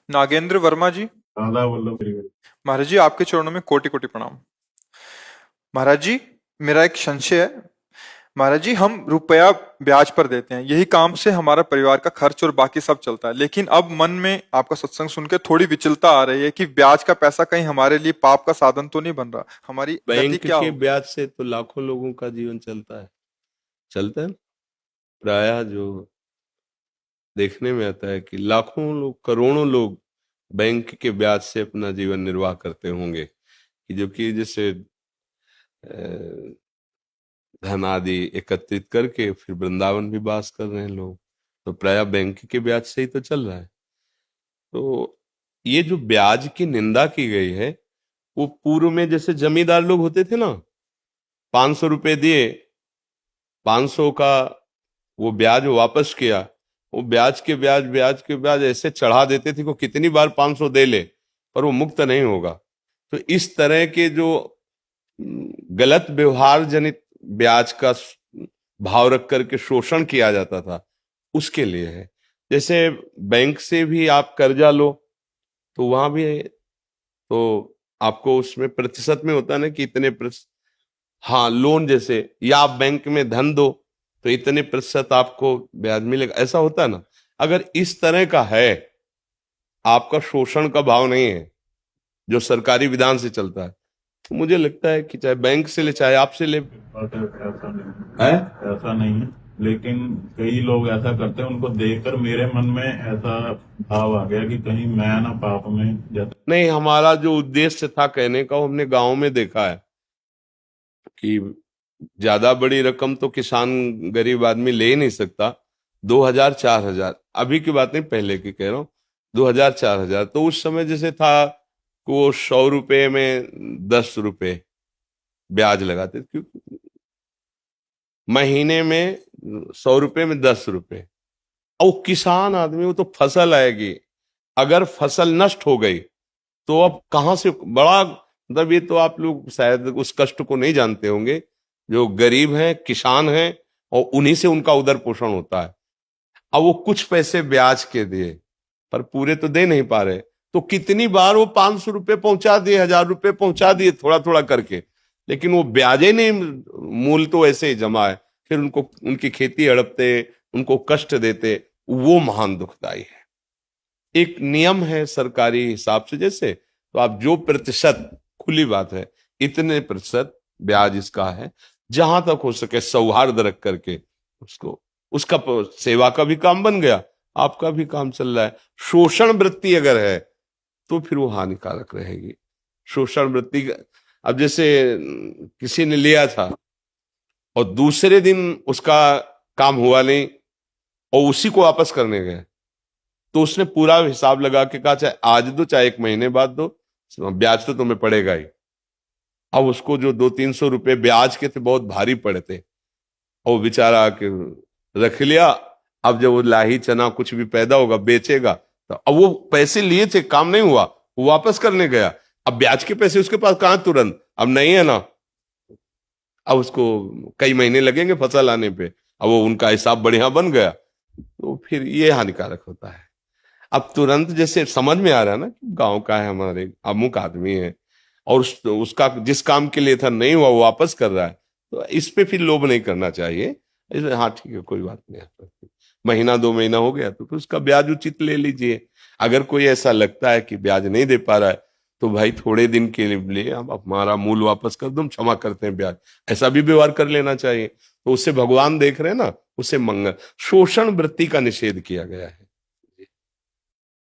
नागेंद्र वर्मा जी। राधा वल्लभ त्रिवेदी। महाराज जी, आपके चरणों में कोटि कोटि प्रणाम। महाराज जी, मेरा एक संशय है। महाराज जी, हम रुपया ब्याज पर देते हैं, यही काम से हमारा परिवार का खर्च और बाकी सब चलता है, लेकिन अब मन में आपका सत्संग सुन के थोड़ी विचलता आ रही है कि ब्याज का पैसा कहीं हमारे लिए पाप का साधन तो नहीं बन रहा। हमारी गति बैंक क्या के हो? ब्याज से तो लाखों लोगों का जीवन चलता है ना। प्रायः जो देखने में आता है कि लाखों लोग, करोड़ों लोग बैंक के ब्याज से अपना जीवन निर्वाह करते होंगे, कि जो कि जैसे धन आदि एकत्रित करके फिर वृंदावन भी वास कर रहे हैं लोग, तो प्रायः बैंक के ब्याज से ही तो चल रहा है। तो ये जो ब्याज की निंदा की गई है, वो पूर्व में जैसे जमींदार लोग होते थे ना, 500 रुपए दिए, 500 का वो ब्याज वापस किया, वो ब्याज के ब्याज ऐसे चढ़ा देते थे कि कितनी बार 500 दे ले पर वो मुक्त नहीं होगा। तो इस तरह के जो गलत व्यवहार जनित ब्याज का भाव रख करके शोषण किया जाता था, उसके लिए है। जैसे बैंक से भी आप कर्जा लो तो वहां भी तो आपको उसमें प्रतिशत में होता है ना कि इतने प्रतिशत, हाँ लोन जैसे, या आप बैंक में धन दो तो इतने प्रतिशत आपको ब्याज मिलेगा, ऐसा होता है ना। अगर इस तरह का है, आपका शोषण का भाव नहीं है जो सरकारी विधान से चलता है, तो मुझे लगता है कि चाहे बैंक से ले चाहे आपसे ले। ऐसा नहीं है ऐसा नहीं है, लेकिन कई लोग ऐसा करते हैं, उनको देखकर मेरे मन में ऐसा भाव आ गया कि कहीं मैं ना पाप में नहीं, हमारा जो उद्देश्य था कहने का, वो हमने गांव में देखा है कि ज्यादा बड़ी रकम तो किसान गरीब आदमी ले ही नहीं सकता। 2000 4000, अभी की बात नहीं, पहले की कह रहा हूँ, 2000 4000, तो उस समय जैसे था कि वो 100 रुपए में 10 रुपए ब्याज लगाते थे, क्योंकि महीने में 100 रुपए में 10 रुपए। और किसान आदमी, वो तो फसल आएगी, अगर फसल नष्ट हो गई तो अब कहां से बड़ा, मतलब ये तो आप लोग शायद उस कष्ट को नहीं जानते होंगे, जो गरीब हैं, किसान हैं, और उन्हीं से उनका उदर पोषण होता है। अब वो कुछ पैसे ब्याज के दिए पर पूरे तो दे नहीं पा रहे, तो कितनी बार वो 500 रुपए पहुंचा दिए, 1000 रुपए पहुंचा दिए, थोड़ा थोड़ा करके, लेकिन वो ब्याजे नहीं, मूल तो ऐसे ही जमा है, फिर उनको उनकी खेती हड़पते, उनको कष्ट देते, वो महान दुखदाई है। एक नियम है सरकारी हिसाब से, जैसे तो आप जो प्रतिशत, खुली बात है, इतने प्रतिशत ब्याज इसका है, जहां तक हो सके सौहार्द रख करके उसको, उसका सेवा का भी काम बन गया, आपका भी काम चल रहा है। शोषण वृत्ति अगर है तो फिर वो हानिकारक रहेगी। शोषण वृत्ति, अब जैसे किसी ने लिया था और दूसरे दिन उसका काम हुआ नहीं और उसी को वापस करने गए, तो उसने पूरा हिसाब लगा के कहा चाहे आज दो चाहे 1 महीने बाद दो, ब्याज तो तुम्हें पड़ेगा ही। अब उसको जो 200-300 रुपए ब्याज के थे बहुत भारी पड़े थे, और बेचारा के रख लिया। अब जब वो लाही चना कुछ भी पैदा होगा बेचेगा, तो अब वो पैसे लिए थे, काम नहीं हुआ, वो वापस करने गया, अब ब्याज के पैसे उसके पास कहां तुरंत, अब नहीं है ना, अब उसको कई महीने लगेंगे फसल आने पे, अब वो उनका हिसाब बढ़िया बन गया, तो फिर ये हानिकारक होता है। अब तुरंत जैसे समझ में आ रहा है ना कि गांव का है, हमारे अमुक आदमी है, और उसका जिस काम के लिए था नहीं हुआ, वो वापस कर रहा है, तो इस पे फिर लोभ नहीं करना चाहिए। हाँ ठीक है, कोई बात नहीं, महीना 2 महीना हो गया तो फिर उसका ब्याज उचित ले लीजिए। अगर कोई ऐसा लगता है कि ब्याज नहीं दे पा रहा है, तो भाई थोड़े दिन के लिए हम हमारा मूल वापस कर दो, हम क्षमा करते हैं ब्याज, ऐसा भी व्यवहार कर लेना चाहिए। तो उससे भगवान देख रहे हैं ना, उससे मंगल, शोषण वृत्ति का निषेध किया गया है।